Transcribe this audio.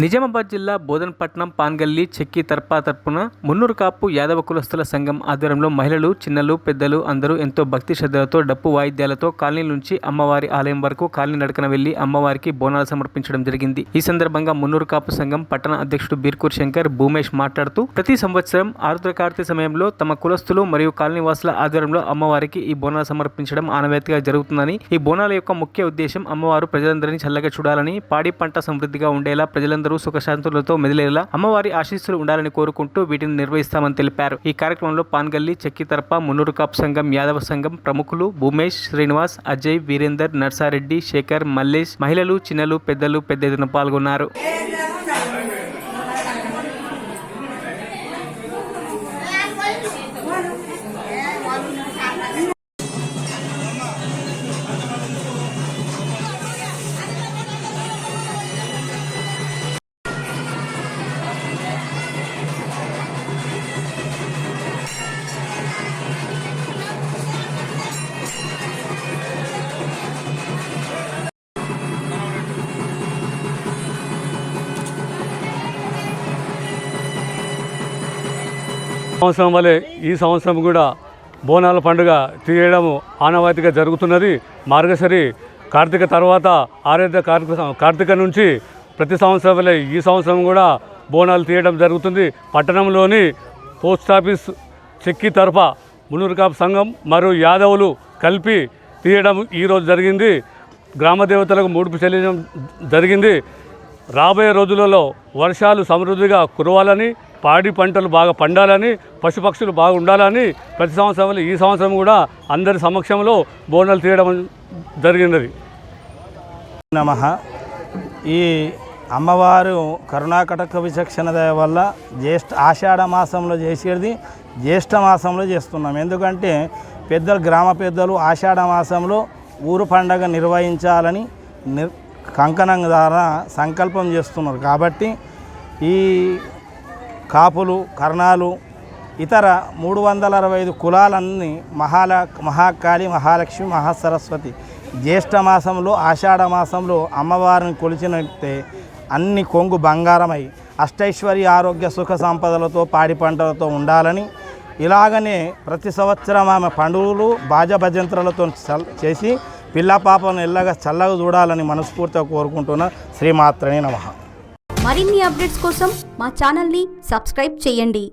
నిజామాబాద్ జిల్లా బోధనపట్నం పాన్గల్లి చెక్కి తరపున మున్నూరు కాపు యాదవ కులస్తుల సంఘం ఆధ్వర్యంలో మహిళలు, చిన్నలు, పెద్దలు అందరూ ఎంతో భక్తి శ్రద్ధలతో డప్పు వాయిద్యాలతో కాలనీ నుంచి అమ్మవారి ఆలయం వరకు కాలనీ నడకన వెళ్లి అమ్మవారికి బోనాలు సమర్పించడం జరిగింది. ఈ సందర్భంగా మున్నూరు కాపు సంఘం పట్టణ అధ్యక్షుడు బీర్కూర్ శంకర్ భూమేష్ మాట్లాడుతూ ప్రతి సంవత్సరం ఆరుద్ర కార్తీ సమయంలో తమ కులస్తులు మరియు కాలనీవాసుల ఆధ్వర్యంలో అమ్మవారికి ఈ బోనాలు సమర్పించడం ఆనవాయితీగా జరుగుతుందని, ఈ బోనాల యొక్క ముఖ్య ఉద్దేశం అమ్మవారు ప్రజలందరినీ చల్లగా చూడాలని, పాడి పంట సమృద్ధిగా ఉండేలా, ప్రజలందరూ సుఖశాంతులతో మెదిలేలా అమ్మవారి ఆశీస్సులు ఉండాలని కోరుకుంటూ వీటిని నిర్వహిస్తామని తెలిపారు. ఈ కార్యక్రమంలో పాన్గల్లి చెక్కి మున్నూరు కాపు సంఘం, యాదవ సంఘం ప్రముఖులు భూమేష్, శ్రీనివాస్, అజయ్, వీరేందర్, నర్సారెడ్డి, శేఖర్, మల్లేష్, మహిళలు, చిన్నలు, పెద్దలు పెద్ద ఎత్తున పాల్గొన్నారు. సంవత్సరం వలె ఈ సంవత్సరం కూడా బోనాల పండుగ తీయడం ఆనవాయితీగా జరుగుతున్నది. మార్గశిరి కార్తీక తర్వాత ఆరాధ్య కార్తీక నుంచి ప్రతి సంవత్సరం వలె ఈ సంవత్సరం కూడా బోనాలు తీయడం జరుగుతుంది. పట్టణంలోని పోస్ట్ ఆఫీస్ చెక్కి మున్నూరు కాపు సంఘం మరియు యాదవులు కలిపి తీయడం ఈరోజు జరిగింది. గ్రామ దేవతలకు ముడుపు చెల్లించడం జరిగింది. రాబోయే రోజులలో వర్షాలు సమృద్ధిగా కురవాలని, పాడి పంటలు బాగా పండాలని, పశుపక్షులు బాగా ఉండాలని ప్రతి సంవత్సరం ఈ సంవత్సరం కూడా అందరి సమక్షంలో బోనాలు తీయడం జరిగినది. నమః. ఈ అమ్మవారు కరుణాకటక విచక్షణ దయ వల్ల ఆషాఢ మాసంలో చేసేది జ్యేష్ఠ మాసంలో చేస్తున్నాం. ఎందుకంటే పెద్దలు, గ్రామ పెద్దలు ఆషాఢ మాసంలో ఊరు పండగ నిర్వహించాలని కంకణం ద్వారా సంకల్పం చేస్తున్నారు. కాబట్టి ఈ కాపులు, కర్ణాలు, ఇతర 365 కులాలన్నీ మహాకాళి, మహాలక్ష్మి, మహాసరస్వతి జ్యేష్ఠ మాసంలో, ఆషాఢ మాసంలో అమ్మవారిని కొలిచినట్టే అన్ని కొంగు బంగారమై అష్టైశ్వర్య, ఆరోగ్య, సుఖ సంపదలతో, పాడి పంటలతో ఉండాలని, ఇలాగనే ప్రతి సంవత్సరం ఆమె పండుగలు బాజా భజంత్రలతో చేసి పిల్ల పాపను ఎల్లగా చల్లగా చూడాలని మనస్ఫూర్తిగా కోరుకుంటున్న శ్రీమాత్రనే నమః. మరిన్ని అప్డేట్స్ కోసం మా ఛానల్ని సబ్స్క్రైబ్ చేయండి.